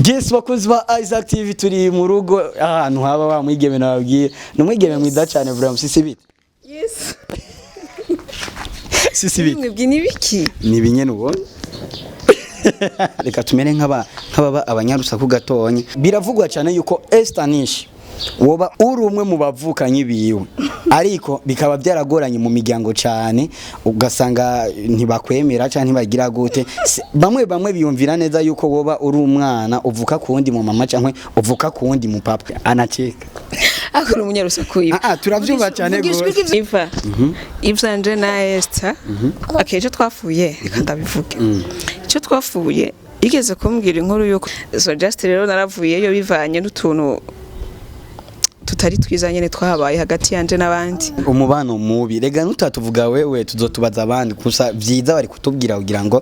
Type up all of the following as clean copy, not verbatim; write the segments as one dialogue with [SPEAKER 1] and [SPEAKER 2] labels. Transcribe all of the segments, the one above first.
[SPEAKER 1] Yes, bakozi ba Isaac TV turi mu rugo ahantu haba wa mwigeme nababwiye. Numwigeme mwida cyane vraiment sisi bite.
[SPEAKER 2] Yes.
[SPEAKER 1] Sisi bite.
[SPEAKER 2] Mwebwe nibiki?
[SPEAKER 1] Ni binyene ubone. Reka tumere nk'ababa abanyarusaku gatonye. Biravugwa cyane yuko Ester Nish woba uri umwe mu bavukanye biwe ariko bikaba byaragoranye mu miryango cyane ugasanga ntibakwemera cyane ntibagira gute bamwe biyumvira neza yuko woba uri umwana uvuka kundi mu mama cyangwa uvuka kundi mu papa anaceka
[SPEAKER 2] akuru umunyarusaku iva
[SPEAKER 1] turavyumva cyane gose
[SPEAKER 2] Ivanje na Ester akeje twafuye reka ndabivuge icyo twafuye igeze kumbwira inkuru yuko so just rero naravuyeyo bivanye n'utuntu tutari twiza nyene twahabaye hagati yanje nabandi
[SPEAKER 1] umubano mubi rega nutatuvuga wewe tuzotubaza abandi kusa vyiza bari kutubwira kugira ngo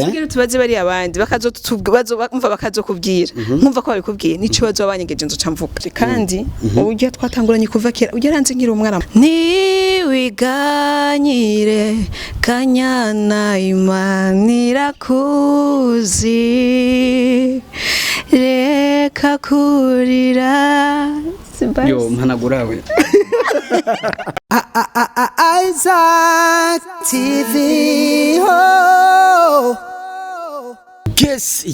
[SPEAKER 2] ugira tubaze bari abandi bakazotubazo bumva bakazokubwira nkumva ko babikubwiye nico bazo abanyegeje nzo camvuga kandi uburyo twatanguranye kuva kera ugeranze nkiri umwana ni wiganyire kanyana imanira kuzi reka kurira
[SPEAKER 1] yo mpanagurawe
[SPEAKER 3] Isaac TV oh.
[SPEAKER 1] Yes.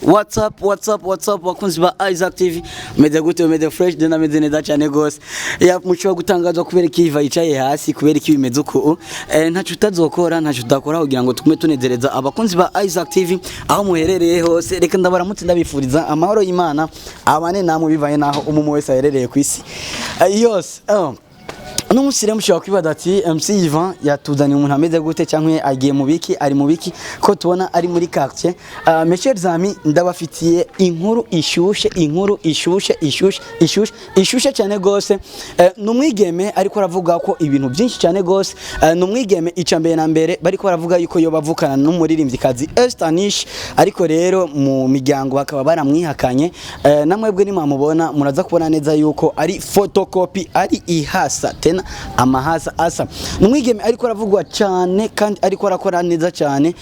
[SPEAKER 1] What's up? Wakunzi ba Isaac TV. Mede gute mede fresh dena mede neza cyane gose. Ya muco gutangazwa kubera kiva yicaye hasi kubera iki bimeze uko. Ntacu utazokora ntacu udakora kugira ngo tukume tunezereza abakunzi ba Isaac TV aho muherereye hose. Reka ndabaramutse ndabifuriza amahoro y'Imana abane namwe bivaye naho umumu wese aherereye kwisi. Yose. Numusire mushaka kwibada ati MC Ivan yatuzaniye umuntu ameze gute cyangwa agiye mu biki ari mu biki ko tubona ari muri quartier mes chers amis ndabafitiye inkuru ishushe cyane gose numwigeme ariko aravuga ko ibintu byinshi cyane gose numwigeme icambere na mbere bariko baravuga yuko yo bavukana n'umuririmvyikazi Ester Nish ariko rero mu miryango bakaba baramwihakanye namwebwe nimamubona muraza kubona neza yuko ari photocopy ari ihasa tena amahasa asa numwigeme ariko aravugwa cyane kandi ariko arakora neza cyane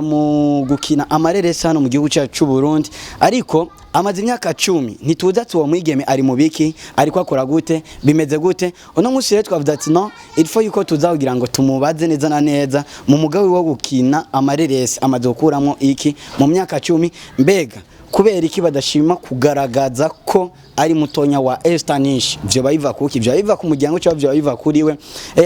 [SPEAKER 1] mu gukina amareresa hano mu gihugu cyacu Burundi ariko amaze imyaka 10 ntituza ati uwo mwigeme ari mu biki ariko akora gute bimeze gute uno munsi rero twavuze ati no il faut yuko tuza kugira ngo tumubaze neza na neza mu mugawe wo gukina amareresa amaze gukuramo iki mu myaka 10 mbega kubera iki badashima kugaragaza ko ari mutonya wa Ester Nish byo bayiva kuki byo bayiva ku muryango cyo byo bayiva kuri we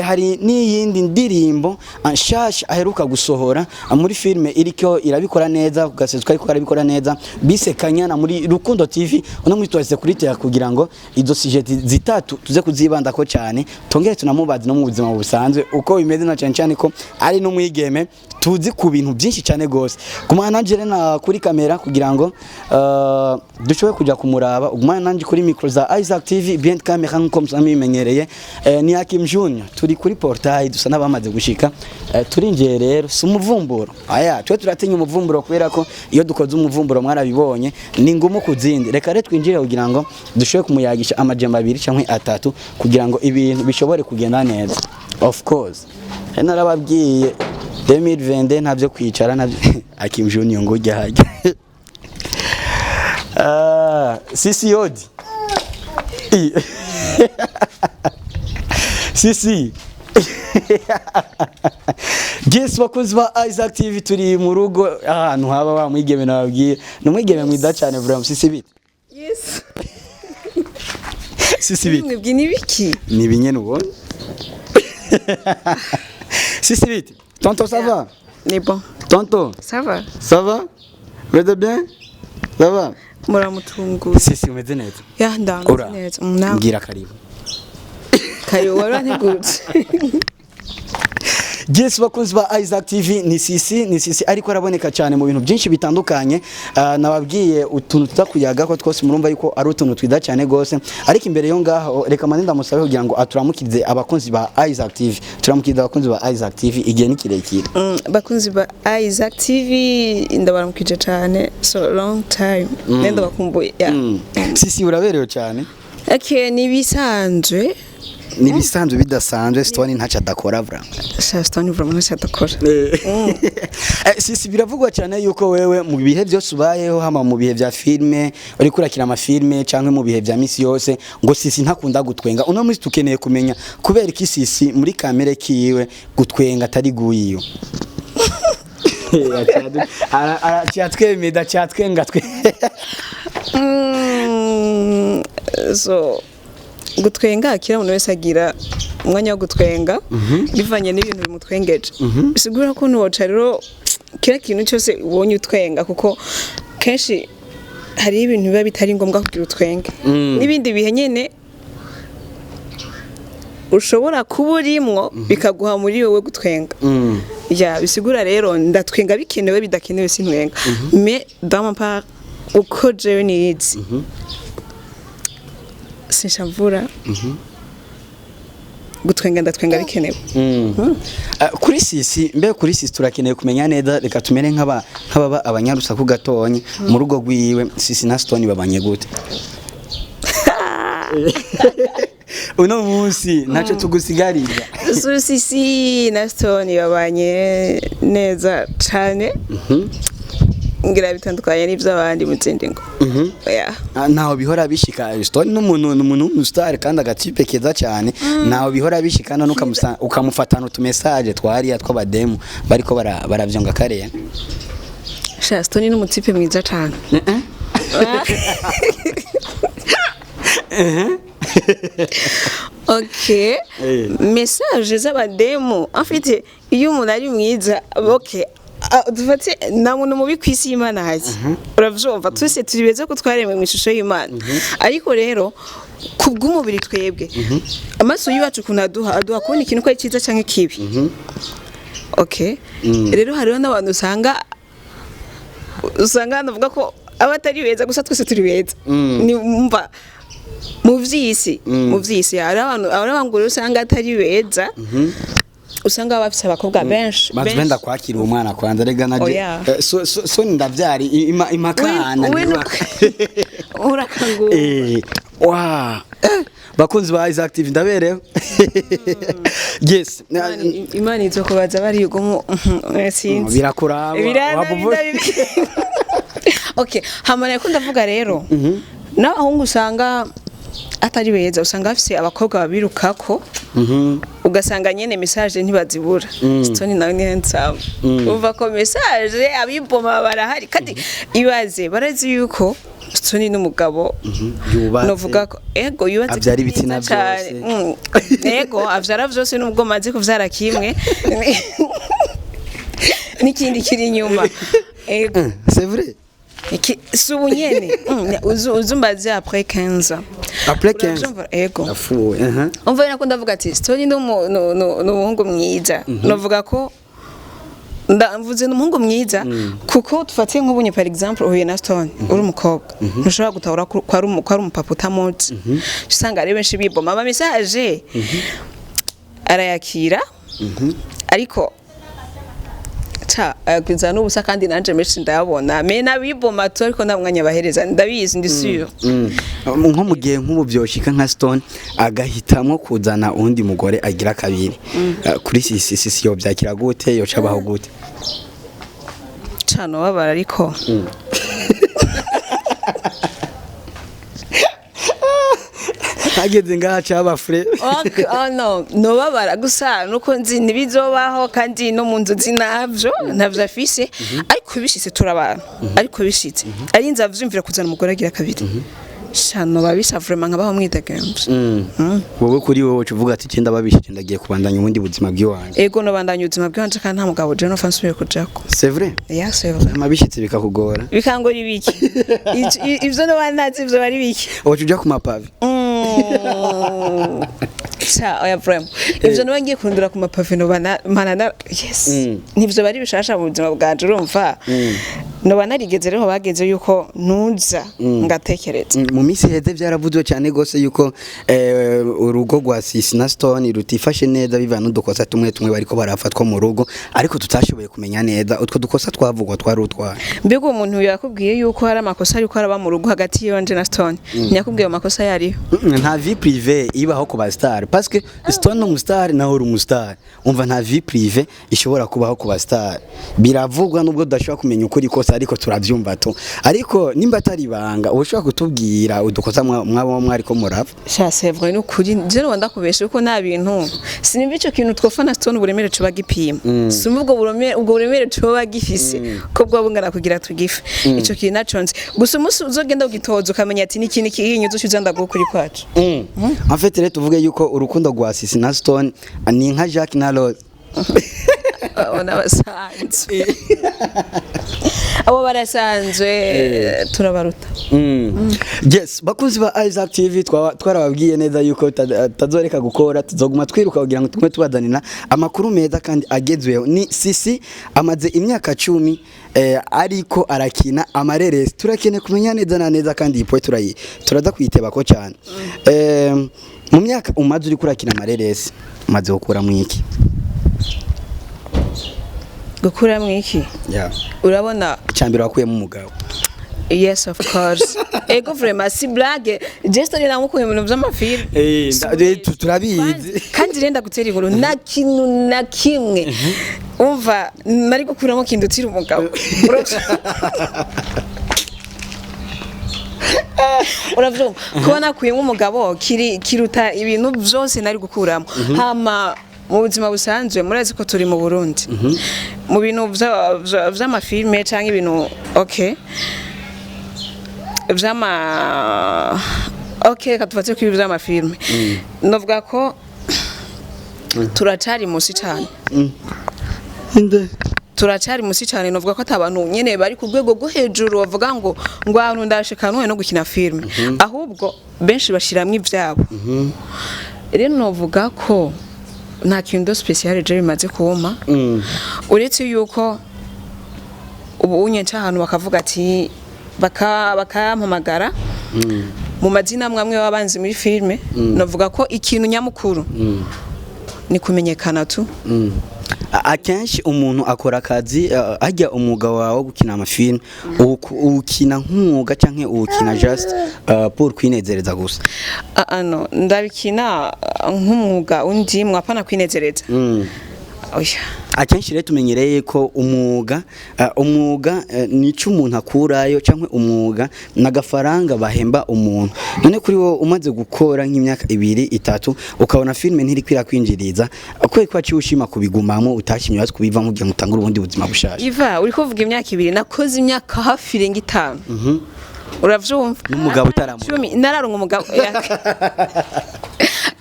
[SPEAKER 1] hari n'iyindi ndirimbo anshash aheruka gusohora muri filme iriko irabikora neza ugasezwa ariko arabikora neza bise kanyana muri Rukundo TV uno muri twase kuri tya kugira ngo izo sujet zitatu tuze kuzibanda ko cyane tongere tunamubaza no mu buzima busanzwe uko bimeze na cyane ko ari no mwigeme tuzi ku bintu byinshi cyane gose kumanagere na kuri kamera kugira ngo dushoboye kujya kumuraba umananje kuri micro za Isaac TV bien camera nko msamimenyereye ni Hakim Junior turi kuri Partage dusa nabamaze gushika turingiye rero sumuvumburo aya twe turatinya umuvumburo kubera ko iyo dukoze umuvumburo mwarabibonye ni ngumu kuzindi reka re twinjire kugira ngo dushoboye kumuyagisha amajambo 2 cyangwa 3 kugira ngo ibintu bishobore kugenda neza of course narababwiye 2020 ntabyo kwicara nabyo Hakim Junior ngo ujya hajya Sisi Odi Sisi Yes, bakozi ba Isaac TV turi mu rugo ahantu haba wa mwigeme nababwiye numwigeme mwida cyane vraiment Sisi bite
[SPEAKER 2] Yes.
[SPEAKER 1] Sisi bite
[SPEAKER 2] Mwebwe nibiki?
[SPEAKER 1] Ni binyene ubone Sisi bite Tonton ça va
[SPEAKER 2] Ni bon.
[SPEAKER 1] Tonton
[SPEAKER 2] Ça va?
[SPEAKER 1] Ça va Vous allez bien Ça va
[SPEAKER 2] Muramutungu.
[SPEAKER 1] Sisi umeze neza
[SPEAKER 2] Ya ndameze neza.
[SPEAKER 1] Ngira karibu
[SPEAKER 2] Karibu warantegurutse.
[SPEAKER 1] Yes, bakunzi ba Isaac TV ni sisi ariko araboneka cyane mu bintu byinshi bitandukanye nababwiye utuntu tutakuyaga ko twose murumva yuko ari utuntu twida cyane gose ariko imbere yo ngaho reka mane ndamusabe kugira ngo aturamukize abakunzi ba Isaac TV turamukiza abakunzi ba Isaac TV igihe ni kirekire
[SPEAKER 2] bakunzi ba Isaac TV ndabaramukije cyane so long time nenda bakumbuye
[SPEAKER 1] sisi urabereyo cyane
[SPEAKER 2] ni bisanzwe
[SPEAKER 1] nibisanzwe bidasanzwe Stone ntaca adakora vra
[SPEAKER 2] Stone vraiment ntacyo adakora
[SPEAKER 1] sisi biravugwa cyane yuko wewe mu bihe byose ubayeho hama mu bihe bya filme uri kurakira amafilme cyangwa mu bihe bya misi yose ngo sisi ntakunda gutwenga uno munsi tukeneye kumenya kubera iki sisi muri kamere kiwe gutwenga atari guyiyo cyatwemeda cyatwenga twe
[SPEAKER 2] so gutwenga kira umuntu wese agira umwanya wo gutwenga bivanye n'ibintu bimutwengeje bisigura ko nuwoca rero kira kintu cyose ubonye utwenga kuko kenshi hari ibintu biba bitari ngombwa kugira utwenge n'ibindi bihe nyene ushobora kuba urimwo bikaguha muri wowe gutwenga ya bisigura rero ndatwenga bikenewe bidakenewe sintwenga mais dans ma part uko jewe niyizi sinshavura gutwenga ndatwenga bikenewe
[SPEAKER 1] kuri sisi mbe kuri sisi turakeneye kumenya neza reka tumere nk'ababa abanyarusaku gatonye mu rugo rwiwe sisi na Stone babanye gute uno munsi ntacyo tugusigariza
[SPEAKER 2] sisi na Stone babanye neza cyane ngira bitandukanye n'ivy'abandi mu zindi ngo
[SPEAKER 1] naho bihora bishika Stone n'umuntu w'umustar kandi agatipe keza cyane naho bihora bishika none ukamufatana utumessage twari tw'abademu bariko baravyonga kare
[SPEAKER 2] Stone n'umutipe mwiza cyane Okay message z'abademu en fait iyo umuntu ari mwiza okay dufate na muntu mubi kwisi y'Imana haje uravyumva twese turibeze ko twaremwe mu ishusho y'Imana ariko rero kubw'umubiri twebwe amaso y'uwacu kuna aduha kubona ikintu ko ari cyiza cyangwa kibi okay rero hariho n'abantu usanga navuga ko abatari beza gusa twese turi beza ni umva mu vyisi hari abantu usanga atari beza usanga bafite abakobwa benshi
[SPEAKER 1] bazwenda kwakira umwana kwanza rega naje so ndavyari imakana
[SPEAKER 2] urakangu
[SPEAKER 1] bakunzi ba Isaac TV ndabereho yes
[SPEAKER 2] imana izo kubaza bari yugo sinzi
[SPEAKER 1] birakuraba
[SPEAKER 2] okay hamana ko ndavuga rero n'abahungu usanga atari beza usanga bafite abakobwa babirukako ugasanga nyene message ntibazibura Stone nawe ni handsome uva ko message abiboma barahari kandi ibaze barazi yuko Stone n'umugabo novuga ko ego yubatse
[SPEAKER 1] avyari bitina byose
[SPEAKER 2] ego avyara vyose nubwo maze kuvyara kimwe n'ikindi kiri inyuma ego
[SPEAKER 1] c'est vrai
[SPEAKER 2] subunyene uzumbaze après 15
[SPEAKER 1] après 15
[SPEAKER 2] ego
[SPEAKER 1] afuwe
[SPEAKER 2] umva nako ndavuga ati Stone n'umuhungu mwiza novuga ko ndamvuze n'umuhungu mwiza kuko tufatiye nk'ubunye par exemple uhuye na Stone uri umukobwa ntushobora gutahura ko ari umupapa utamuzi usanga ari benshi biboma ama message arayakira ariko kwiza n'ubusa kandi nanje meshi ndabona me nabiboma to ariko nta mwanya bahereza ndabizi ndi sure
[SPEAKER 1] nko mu gihe nk'ubu byoshika nka Stone agahitamo kuzana undi mugore agira kabiri kuri sisi yo byakira gute yo cabaho gute
[SPEAKER 2] cano babara ariko
[SPEAKER 1] hageze ngaha caba frere
[SPEAKER 2] no babara gusa nuko nzi nibizobaho kandi no munzu zinavyo ntavyo afise ariko bishitse turabana ariko bishitse ari nzavyumvira kuzana umugore agira kabiri shano babisha vraiment nkabaho mwidagamvye
[SPEAKER 1] wowe kuri wowe uvuga ati cyenda babishije ndagiye kubandanya ubundi buzima bw'iwanje
[SPEAKER 2] ego no bandanya ubuzima bw'iwanje kandi nta mugabo je no fansubire kujako
[SPEAKER 1] c'est vrai
[SPEAKER 2] c'est vrai
[SPEAKER 1] mabishitse bikakugora
[SPEAKER 2] bikangora ibiki ivyo no banazi ivyo bari biki
[SPEAKER 1] uja ku mapave
[SPEAKER 2] oya vraiment ivyo no ngiye kurundura ku mapave no manana yes nivyo bari bishasha mu buzima bwanje urumva noba narigeze rero bageze yuko nuza ngatekereza
[SPEAKER 1] mu minsi heze byaravuzwe cyane gose yuko urugo rwa Sisi na Stone rutifashe neza bivana n'udukosa tumwe bariko barafatwa mu rugo ariko tutashoboye kumenya neza utwo dukosa twavugwa twari utwa
[SPEAKER 2] mbega umuntu yakubwiye yuko hari amakosa ariko araba mu rugo hagati y'Anje na Stone nyakubwiye amakosa yari
[SPEAKER 1] nta vie privée ibaho ku ba star parce que Stone no star naho uri umustar umva nta vie privée ishobora kubaho ku ba star biravugwa nubwo udashobora kumenya ukuri kose ariko turavyumva to ariko nimba atari banga ushobora kutubwira udukosa mwabo mwariko murava
[SPEAKER 2] sha c'est vrai nukuri je no ndakubesha uko nta bintu sinimva ico kintu twofa na Stone uburemere coba gipima simva ubwo buremere coba gifise ko bwo bungana kugira tugife ico kintu naconze gusa umunsi uzogenda ugitoza ukamenya ati n'ikintu kihinyuze ushizanda gukuri kwacu
[SPEAKER 1] en fait rero tuvuge yuko urukundo rwa Sisi na Stone ni nka Jacques na Rose
[SPEAKER 2] ona basanzwe abo barasanzwe turabaruta
[SPEAKER 1] yes bakunzi ba Isaac TV twarababwiye neza yuko tazoreka gukora tuzoguma twiruka kugira ngo tume tubazanira amakuru meza kandi agezweho ni Sisi amaze imyaka 10 ariko arakina amareresi turakene kumenya neza na neza kandi ipo turaza kwiteba ko cyane mu myaka umaze uri kurakina amareresi maze gukura mu iki
[SPEAKER 2] gukura mwiki urabona
[SPEAKER 1] cyambere wakuyemo umugabo
[SPEAKER 2] yes of course ego vraiment si blague just ari namukuye mu vy'amafilm
[SPEAKER 1] turabizi
[SPEAKER 2] kandi renda gutera inkuru na kintu na kimwe umva nari gukuramo kintu tira umugabo uravyumva kubona kuyemo umugabo kiruta ibintu byose nari gukuramo hama mu buzima busanzwe murazi ko turi mu Burundi mu bintu vy'amafilme canke ibintu okay katufate ko vy'amafilme novuga ko turacari musi cyane turacari musi cyane novuga ko atabantu nyene bari ku rwego rwo hejuru bavuga ngo abantu ndashikana no gukina filme ahubwo benshi bashiramwe ivyabo rero novuga ko nta kintu special je bimaze kuwuma uretse yuko ubu unyenca ahantu bakavuga ati bakampamagara mu mazina amwe w'abanzi muri filme navuga ko ikintu nyamukuru ni kumenyekana tu
[SPEAKER 1] akenshi umuntu akora akazi ajya umwuga wawe gukina amafilme ukina nk'umwuga canke ukina just pour kwinezereza gusa
[SPEAKER 2] no ndabikina nk'umwuga undi mwapana kwinezereza oya
[SPEAKER 1] akenshi rero tumenyereye ko umwuga nico umuntu akurayo canke umwuga nagafaranga bahemba umuntu none kuri wo umaze gukora nk'imyaka 2-3 ukabona filme ntiri kwira kwinjiriza akwe kwa ushima kubigumamo utashimye wazi kubiva mu gihe mutangura ubundi buzima bushaje
[SPEAKER 2] iva uri kuvuga imyaka 2 nakoze imyaka hafi 5 uravyumva
[SPEAKER 1] n'umugabo utaramu
[SPEAKER 2] 10 nararonka umugabo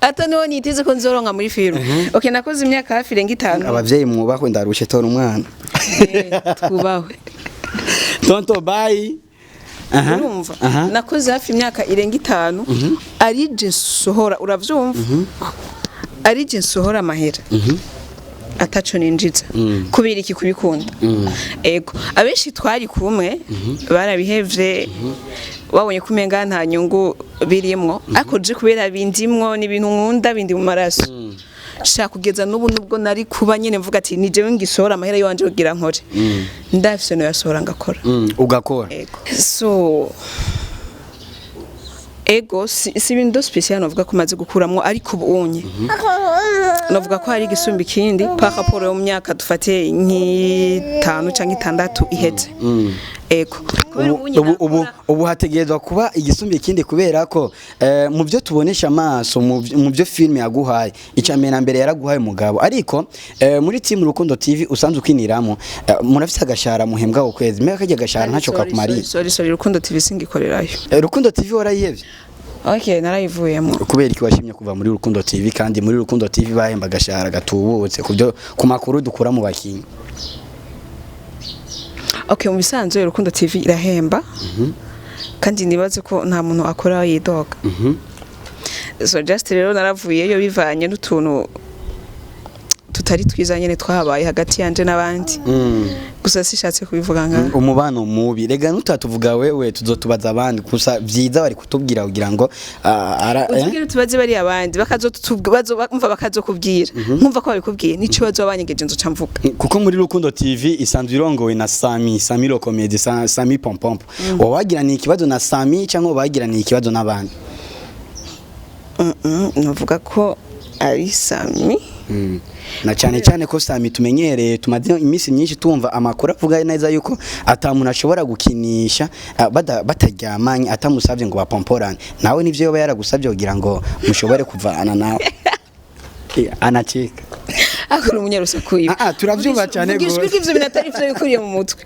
[SPEAKER 2] ata no nitize ko nzoronka muri filme okay nakoze imyaka hafi 5
[SPEAKER 1] abavyeyi mwubahwe ndarushe tora umwana
[SPEAKER 2] twubahwe
[SPEAKER 1] tonto bye
[SPEAKER 2] urumva nakoze hafi imyaka 5 ari je sohora uravyumva ari je sohora amahera ataco ninjiza kubira iki kubikunda ego abenshi twari kumwe barabihevye babonye kumenga nta nyungu birimwo ariko je kubera bindimwo ni ibintu nkunda bindi mu maraso shaka kugeza n'ubu nubwo nari kuba nyene mvuga ati ni jewe ngisora amahera yanje kugira nkore ndafise no yasora ngakora
[SPEAKER 1] ugakora
[SPEAKER 2] so ego si bintu special novuga ko maze gukuramwo ariko ubunye novuga ko hari igisumbi kindi par rapport yo myaka dufate nk'itanu canke 6 iheze ego
[SPEAKER 1] ubu hategerezwa kuba igisumbi kindi kubera ko mu byo tubonesha amaso mu byo filme yaguhaye icamena mbere yaraguhaye umugabo ariko muri team Rukundo TV usanzwe ukiniramo murafite agashara muhembwa ukwezi meka kajya gashara ntaco kakumariye
[SPEAKER 2] sorry Rukundo TV singikorerayo
[SPEAKER 1] Rukundo TV warayihevye
[SPEAKER 2] okay narayivuyemo
[SPEAKER 1] kubera iki washimye kuva muri Rukundo TV kandi muri Rukundo TV bahemba agashara gatubutse kubyo ku makuru dukura mu bakinyi
[SPEAKER 2] okay mu bisanzwe Rukundo TV irahemba kandi nibaze ko nta muntu akora yidoga so just rero naravuyeyo bivanye n'utuntu tutari twiza nyene twabaye hagati yanje n'abandi gusa sishatse kubivuga nka
[SPEAKER 1] umubano mubi rega nutatuvuga wewe tuzotubaza abandi gusa vyiza bari kutubwira kugira ngo
[SPEAKER 2] utugira tubaze bari abandi bakazotubwira bakazokubwira nkumva ko bari kubwiye nico bazo abanyegeje nzoca mvuga
[SPEAKER 1] kuko muri Rukundo TV isanzwe irongowe na Sami lo comedy Sami pompompo wabagiraniye ikibazo na Sami cyangwa wabagiraniye ikibazo n'abandi
[SPEAKER 2] navuga ko ari Sami
[SPEAKER 1] na cyane ko Sami tumenyereye tumaze iminsi myinshi tumva amakuru avuga neza yuko atamuntu ashobora gukinisha bataryamanye atamusavye ngo bapomporane nawe nivyo yoba yaragusavye kugira ngo mushobore kuvana nawe anacheka
[SPEAKER 2] akora umunyarusaku ibi
[SPEAKER 1] turavyumva cyane
[SPEAKER 2] gose ivyo bintu atari vyo bikuriye mu mutwe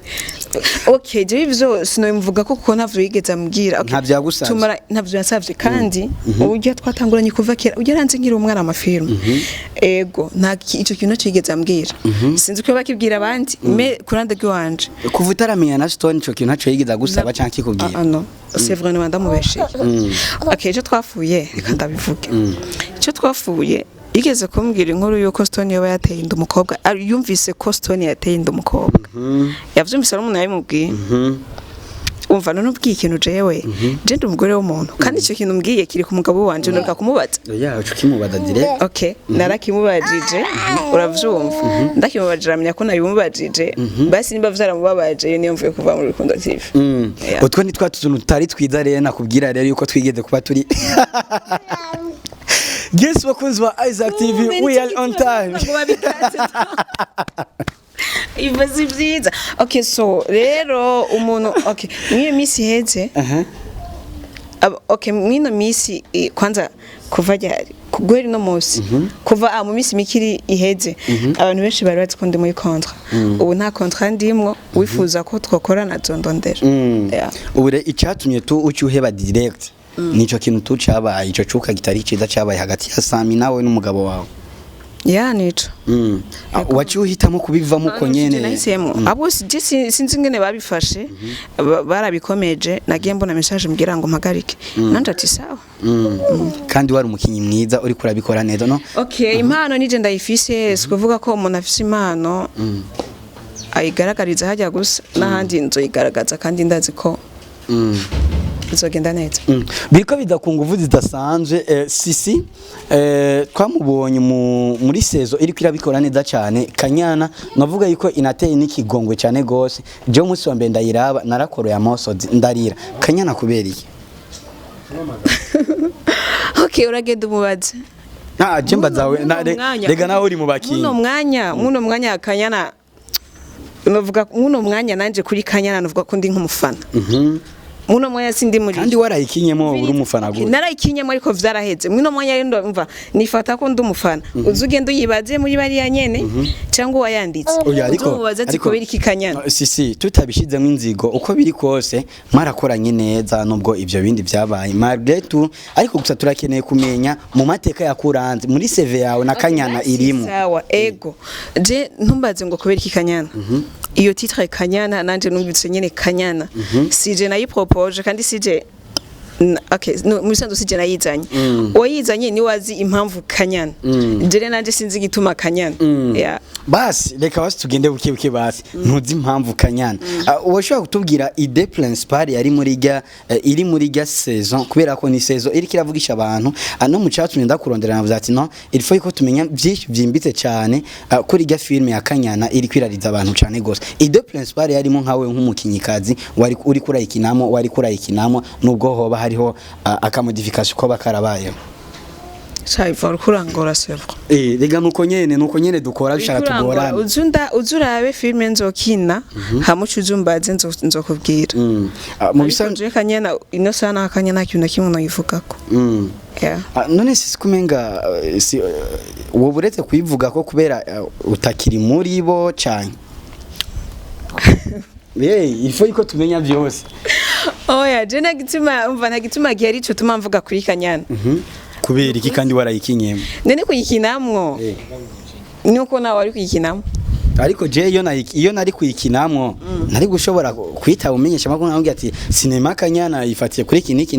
[SPEAKER 2] okay je ivyo sinomvuga ko kuko ntavyo yigeze ambwira
[SPEAKER 1] ntavyagusavye
[SPEAKER 2] ntavyo yasavye kandi uburyo twatanguranye kuva kera ugeranze nkiri umwana amafilm ego nta ico kintu cigeze ambwira sinzi ko bakibwira abandi me kurande gwanje
[SPEAKER 1] kuva utaramenya na Stone ico kintu naco yigeze gusaba canke kikubwira
[SPEAKER 2] non c'est vraiment ndamubeshye okay ico twafuye reka bivuge ico twafuye igeze kumbwira inkuru yuko Stone yoba yateye inda umukobwa yumvise ko Stone yateye inda umukobwa yavyumvise n'umuntu yabimubwiye umva none ubwiye ikintu jewe je ndi umugore w'umuntu kandi ico kintu mbwiye kiri ku mugabo wanje nureka kumubaza
[SPEAKER 1] uco kimubaza direct
[SPEAKER 2] okay narakimubajije uravyumva ndakimubajira amenya ko nabimubajije basi nimba vyaramubabaje iyo niyo mvuye kuva muri Rukundo TV
[SPEAKER 1] utwo ni twatuzunu tutari twiza rero nakubwira rero yuko twigeze kuba turi Guess bakunzi wa Isaac TV we are on time
[SPEAKER 2] Ibazi vyiza okay so rero umuntu okay mwiyo misi heze okay mwino misi kwanza kuva ryari kugwera no musi kuva mu misi mikiri iheze abantu benshi bari bati ko ndi muri contrat ubu nta contrat ndimwo wifuza ko twakorana zondondera
[SPEAKER 1] ubu icyatumye tu ucyuheba direct nico kintu tucabaye ico cuka gitari ciza cabaye hagati ya Sami nawe n'umugabo wawe
[SPEAKER 2] nico
[SPEAKER 1] wacyuhitamo kubivamo ko nyene
[SPEAKER 2] abo sinzi ngene babifashe barabikomeje nagiye mbona message mbwira ngo mpagarike nanje ati sawa
[SPEAKER 1] kandi wari umukinyi mwiza uri kurabikora neza no
[SPEAKER 2] okay impano nije ndayifise sikuvuga ko umuntu afise impano ayigaragariza hajya gusa n'ahandi nzoyigaragaza kandi ndazi ko bizogenda neza
[SPEAKER 1] biriko bidakunguvu zidasanzwe sisi twamubonye muri sezo iri kwirabikora neza cyane Kanyana navuga yuko inateye n'ikigongwe cyane gose je umunsi wa mbere ndayiraba narakoroye amosozi ndarira Kanyana kuberiki
[SPEAKER 2] okay uragenda umubaze
[SPEAKER 1] je mbazawe rega naho uri mu bakinyi
[SPEAKER 2] muno mwanya Kanyana navuga muno mwanya nanje kuri Kanyana navuga ko ndi nk'umufana muno mwanya sindi muri
[SPEAKER 1] kandi warayikinyemo uri umufana gute
[SPEAKER 2] narayikinyemo ariko vyaraheze muno mwanya rero ndumva nifata ko ndi umufana uzugenda uyibaze muri bari ya nyene cyangwa wayanditse uzomubaza ati ko biri kikanyana
[SPEAKER 1] sisi tutabishizemo inzigo uko biri kose mwarakoranye neza nubwo ivyo bindi vyabaye Mardetu ariko gusa turakeneye kumenya mu mateka yakuranze muri CV yawe na Kanyana irimo
[SPEAKER 2] sawa ego je ntumbaze ngo kubera kikanyana iyo titre Kanyana nanje numvise nyene Kanyana sije nayipropoje kandi sije okay musanzo sije nayizanye oyizanye ni wazi impamvu Kanyana jere nanje sinzi gituma Kanyana
[SPEAKER 1] basi reka basi tugende buke basi ntuzi impamvu Kanyana washobora kutubwira ide principal yari iri muri ga saison kubera ko ni saison iri kiravugisha abantu no mu cyatumye ndakurondera navuze ati no il faut ko tumenya byinshi byimbitse cyane kuri ga film ya Kanyana iri kwirariza abantu cyane gose ide principal yarimo nkawe nk'umukinyikazi wari uri kurayikinamo nubwo hoba hariho akamodification ko bakarabayeho
[SPEAKER 2] Saifar kurangora sevro
[SPEAKER 1] rega nuko nyene dukora bishaka tugorana
[SPEAKER 2] uzurabe filme nzokina hamucu uzumbaze nzokubwira mu bisanzwe Kanyana ino sana Kanyana cyuna kimwe nayivugako
[SPEAKER 1] none sisi kumenga woburetse kuyivuga ko kubera utakiri muri bo cyane ifo iko tumenya byose
[SPEAKER 2] oya je nagituma umva nagituma gihe arico tuma mvuga kuri Kanyana
[SPEAKER 1] kubera iki kandi warayikinyemo
[SPEAKER 2] nene kuyikinamwo nuko nawe ari kuyikinamwo
[SPEAKER 1] ariko je iyo nari kuyikinamwo nari gushobora kwita umenyesha makuru nkangi ati sinema Kanyana ifatiye kuri kiniki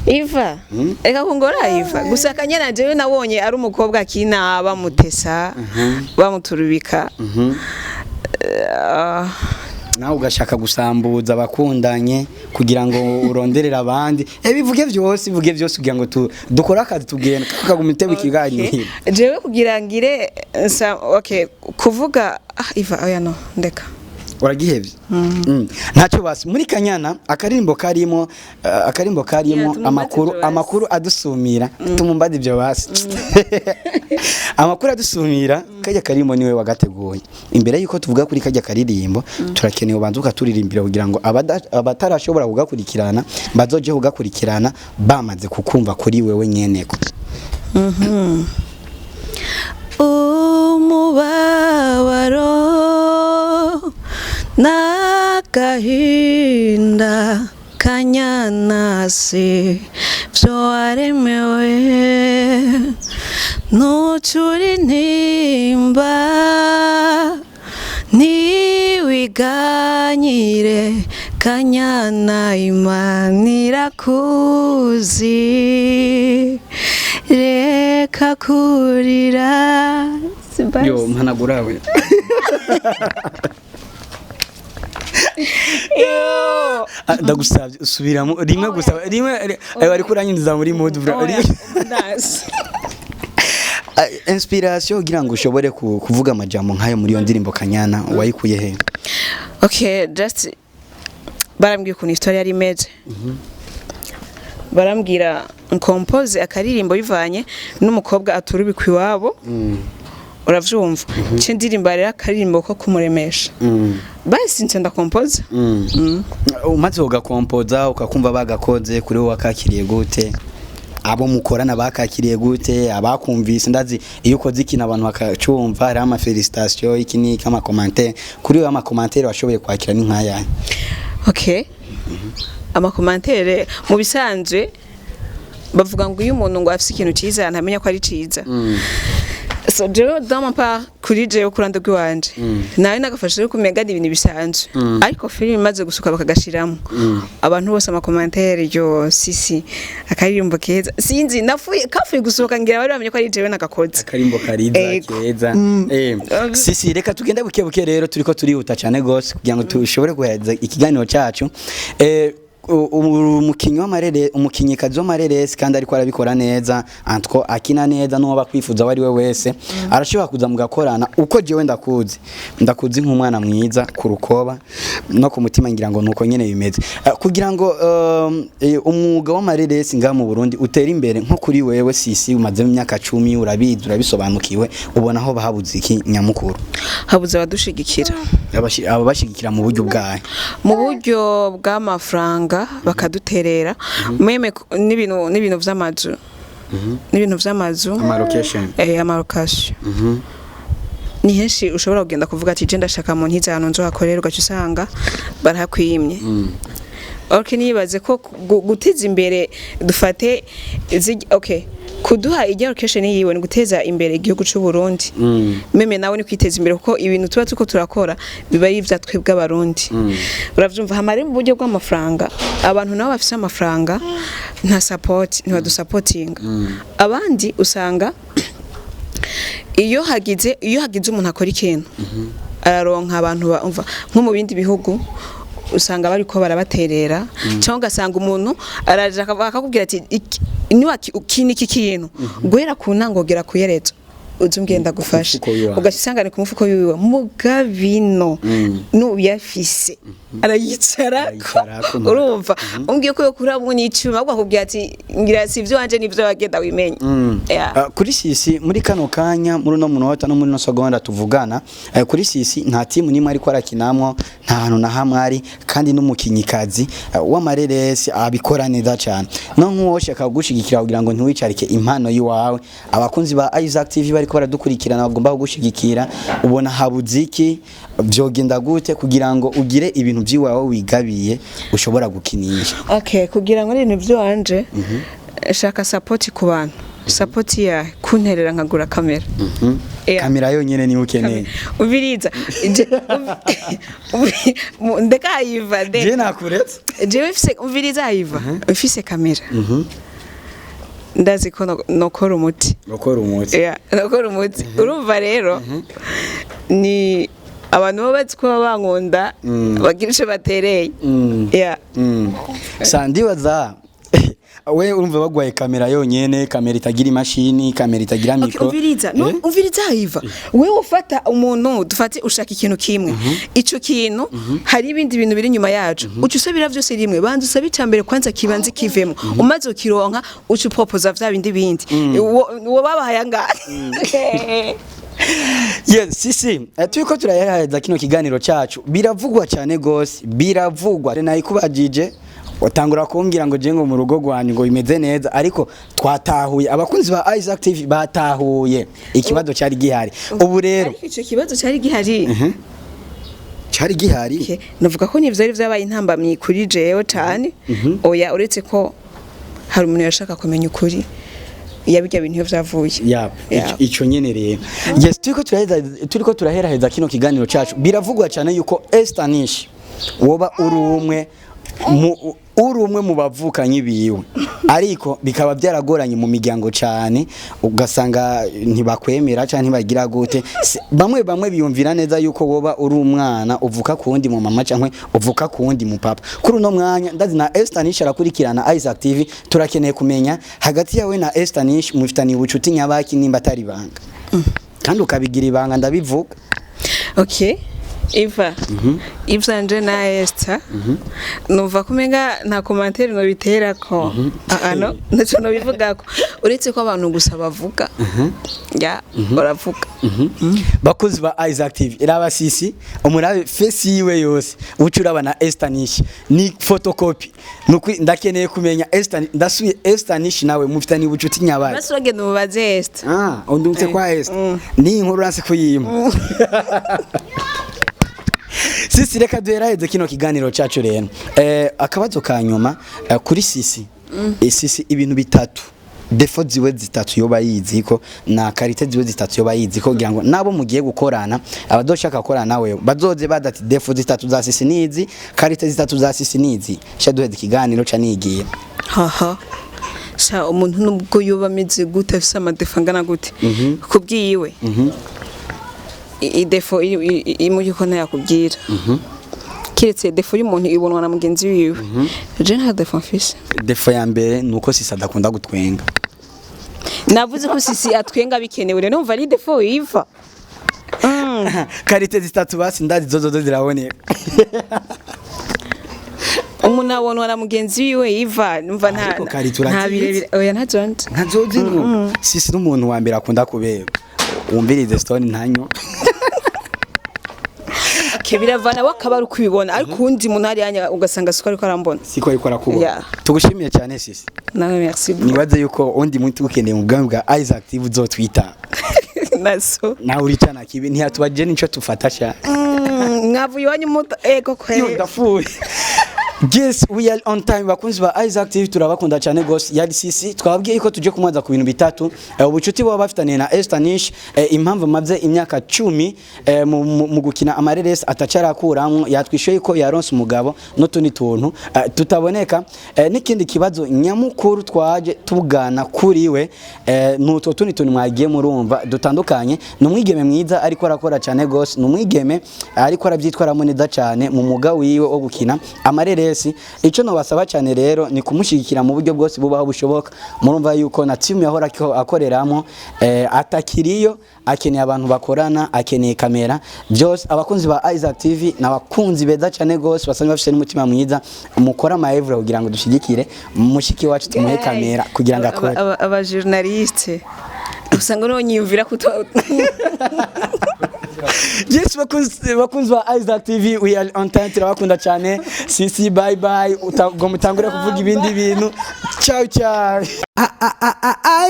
[SPEAKER 2] Iva reka kungora Iva gusa kanyana jewe nabonye ari umukobwa akina bamutesa bamuturubika
[SPEAKER 1] nawe ugashaka gusambuza abakundanye kugira ngo uronderere abandi bivuge byose kugira ngo dukore akazi tugenda kakaguma itebe ikiganiro
[SPEAKER 2] jewe kugira ngire okay kuvuga Iva oya no ndeka
[SPEAKER 1] uragihevye ntacyo basi muri kanyana akarimbo karimo amakuru adusumira tumumbade ibyo basi amakuru adusumira kajya karimo niwe wagateguye imbere yuko tuvuga kuri kajya karirimbo turakeneye ubanza ukaturirimbira kugira ngo abatarashobora kugakurikirana bazoje kugakurikirana bamaze kukumva kuri wewe nyeneko
[SPEAKER 2] umubabaro nagahinda kanyanasi vyo waremewe nucuri ntimba niwiganyire kanyana Imana irakuzi reka kurira
[SPEAKER 1] yo mpanagurawe ndagusabye usubiramo rimwe gusa rimwe bari kuranyinjiza muri mode inspiration kugira ngo ushobore kuvuga amajambo nkayo muri yo ndirimbo kanyana wayikuye he?
[SPEAKER 2] Okay, just barambwiye ukuntu historia yari imeze barambwira compose akaririmbo bivanye n'umukobwa aturubikwa iwabo uravyumva cindirimba rero akaririmbo ko kumuremesha basi nse ndakompoza
[SPEAKER 1] umaze ugakompoza ukakumva bagakoze kuri wowe wakakiriye gute abo mukorana bakakiriye gute abakumvise ndazi iyo ukoze ikintu abantu bakacumva hari ama felicitation ikini kama commentaire kuri wowe ama commentaire washoboye kwakira ni nkaya
[SPEAKER 2] okay ama commentaire mu bisanzwe bavuga ngo iyo umuntu ngo afise ikintu ciza ntamenya ko ari ciza so jewe dans ma part kuri jewe kuranda gwanje nawe nagafashe kumega ibintu bisanzwe ariko film imaze gusuka bakagashiramo abantu bose ama commentaire yo sisi akaririmbo keza sinzi nafuye kafuye gusohoka ngira bari bamenye ko ari jewe nagakoze
[SPEAKER 1] akarimbo kariza keza sisi reka tugenda buke rero turiko turihuta cyane gose kugira ngo tushobore guheza ikiganiro cyacu umukinyi w'amarere umukinyikazi w'amareresi kandi ariko arabikora neza antko akina neza no bakwifuza wari we wese arashobora kuza mugakorana uko jewe ndakuzi nk'umwana mwiza ku rukoba no ku mutima ngira ngo nuko nyene bimeze kugira ngo umwuga w'amareresi nga mu Burundi utera imbere nko kuri wewe sisi umaze mu myaka 10 urabizi urabisobanukiwe ubona aho bahabuze iki nyamukuru
[SPEAKER 2] habuze abadushigikira
[SPEAKER 1] abo bashigikira mu buryo bwahe
[SPEAKER 2] mu buryo bw'amafaranga bakaduterera meme n'ibintu vy'amazu amarocation ni henshi ushobora kugenda kuvuga ati je ndashaka mu ntiza hano nzo hakorera ugaca usanga barahakwimye okay nibaze ko guteza imbere dufate okay kuduha location yiwe ni guteza imbere igihugu cy'u Burundi meme nawe ni kwiteza imbere kuko ibintu tuba tuko turakora biba ari ivya twebwe abarundi uravyumva hamare mu buryo bw'amafaranga abantu nabo bafise amafaranga nta support ni badusupporting abandi usanga iyo hagize umuntu akora ikintu araronka abantu bumva nko mu bindi bihugu usanga bari ko barabaterera cyangwa gasanga umuntu araje akakubwira ati niwa iki kintu guhera ku ntangogera kuyerezo uzumgenda gufasha ugasanga ni ku mufuko yiwe mugabino n'uyafise arayicara urumva umbwiye ko kurabwo n'icuma ahubwo akubwira ati ngira si ivyo wanje nivyo bagenda wimenye
[SPEAKER 1] kuri sisi muri kano kanya muri no munota no muri no segonda tuvugana kuri sisi nta timu nimwe ariko arakinamwo nta hantu na hamwe ari kandi n'umukinyikazi w'amareresi abikora neza cyane no nkuwoshaka gushigikira kugira ngo ntiwicarike impano yiwawe abakunzi ba Isaac TV bariko baradukurikirana bagomba kugushigikira ubona habuziki vyogenda gute kugira ngo ugire ibintu byiwawe wigabiye ushobora gukinisha
[SPEAKER 2] okay kugira ngo ibintu byanje shaka support ku bantu support ya kunterera nkagura kamera
[SPEAKER 1] kamera yonyene ni ukeneye
[SPEAKER 2] ubiriza ndeka yiva
[SPEAKER 1] je nakuretse
[SPEAKER 2] je ufise ubiriza yiva ufise kamera ndazi ko nokora umuti nokora umuti urumva rero ni abantu babatse ko bankunda bagira ico batereye
[SPEAKER 1] sandibaza we urumva bagwaye kamera yonyene, kamera itagira imashini, kamera itagira mikro.
[SPEAKER 2] Umviriza hiva. We ufata umuntu dufate ushaka ikintu kimwe. Ico kintu hari ibindi bintu biri nyuma yacu. Ucu usabira vyose rimwe. Banza usabe icambere kwanza kibanze kivemo. Umaze ukironka ucu propose vya bindi. Wo babahaye ngani.
[SPEAKER 1] Yes, sisi. Turiko turayaheza kino kiganiro cacu. Biravugwa cyane gose, biravugwa. Nayikubajije watangura kumbwira ngo je ngo mu rugo rwanyu ngo bimeze neza ariko twatahuye abakunzi ba Isaac TV batahuye ikibazo cyari gihari ubu rero
[SPEAKER 2] ico kibazo cyari gihari
[SPEAKER 1] cyari gihari
[SPEAKER 2] navuga ko nivyo ari vyabaye intambamye kuri jewe cyane oya uretse ko hari umuntu yashaka kumenya ukuri yabirya bintu vyavuye
[SPEAKER 1] ico nyene rero yes turiko turaheraheza kino kiganiro cacu biravugwa cyane yuko Ester Nish woba uri umwe mu bavukanye biwe ariko bikaba byaragoranye mu miryango cyane ugasanga ntibakwemera cyane ntibagira gute bamwe biyumvira neza yuko woba uri umwana uvuka ku wundi mu mama cyangwa uvuka ku wundi mu papa kuri uno mwanya ndazi na Ester Nish arakurikirana Isaac TV turakeneye kumenya hagati yawe na Ester Nish mufitaniye ubucuti nyabaki nimba atari ibanga kandi ukabigira ibanga ndabivuga
[SPEAKER 2] okay Eva Ivanje na Ester numva kumenga nta commentaire no bitera ko ano ndacho no bivuga ko uretse ko abantu gusa bavuga baravuga
[SPEAKER 1] bakuzi ba Isaac TV iraba sisi umurabe face yiwe yose ucuraba na Ester Nish ni photocopy nukuri ndakeneye kumenya ndasuye Ester Nish nawe mufitani ubucuti nyabari
[SPEAKER 2] basroge nubaze Ester
[SPEAKER 1] undumse kwa Ester ni inkuru ranse kuyima Sisi reka duheraheze kino kiganiro cacu rero akabazo ka nyuma kuri sisi sisi ibintu bitatu defo ziwe zitatu yoba yiziko na karite ziwe zitatu yoba yiziko kugira ngo nabo mugiye gukorana abadoshaka gukorana nawe bazoze badati defo zitatu za sisi nizi karite zitatu za sisi nizi shaduheze ikiganiro ca nigiye
[SPEAKER 2] sha umuntu nubwo yoba ameze gute afise amadefa ngana gute kubwiyiwe idefo imujiko ntayakubwira kiretse defo y'umuntu ibonwa na mugenzi wiwe je nta defo mfise
[SPEAKER 1] defo ya mbere nuko sisi adakunda gutwenga
[SPEAKER 2] navuze ko sisi atwenga bikenewe rero numva ari defo yiva
[SPEAKER 1] karite zitatu basi ndazi zozo ziraboneka
[SPEAKER 2] umuntu abonwa na mugenzi wiwe yiva numva nta birebire oya
[SPEAKER 1] ntazozi ngo sisi n'umuntu wa mbere akunda kubera umbirize stone ntanyo
[SPEAKER 2] biravana wakabara ukubibona ariko undi muntu ari yanya ugasanga siko ariko arambona
[SPEAKER 1] siko ariko arakubona tugushimiye cyane sisi
[SPEAKER 2] nawe merci
[SPEAKER 1] nibaze yuko undi muntu ukeneye mu bwami bwa Isaac TV uzotwita
[SPEAKER 2] naso
[SPEAKER 1] nawe uri cyana kibi ntiyatubaje nico tufatasha
[SPEAKER 2] mwavuye wanyu muto ego
[SPEAKER 1] kweli ndafuye Yes, we are on time bakunzi ba Isaac TV turabakunda cyane gose yari sisi twabwiye ko tuje kumwaza ku bintu bitatu ubucuti bwa bafitaniye na Ester Nish impamvu maze imyaka 10 mu gukina amareresi atacarakuramwo yatwishoye ko yaronse umugabo nutundi tuntu tutaboneka n'ikindi kibazo nyamukuru twaje tugana kuri we nutundi tuntu mwagiye murumva dutandukanye numwigeme mwiza ariko arakora cyane gose numwigeme ariko arabyitwaramo neza cyane mu muga wiwe wo gukina amareresi ico no basaba cyane rero ni kumushigikira mu buryo bwose bubaho bushoboka murumva yuko na team yahora akoreramo atakiriyo akeneye abantu bakorana akeneye kamera byose abakunzi ba Isaac TV n'abakunzi beza cyane gose basanga bafite n'umutima mwiza mukora maevre kugira ngo dushigikire mushiki wacu tumuhe kamera kugira ngo akore
[SPEAKER 2] aba journaliste usanga no nyiyumvira kuto
[SPEAKER 1] Yes, bakunzi ba Isaac TV we are on time turabakunda cyane sisi bye bye utagomba mutangure kuvuga ibindi bintu ciao ciao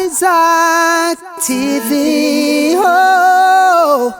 [SPEAKER 3] Isaac TV oh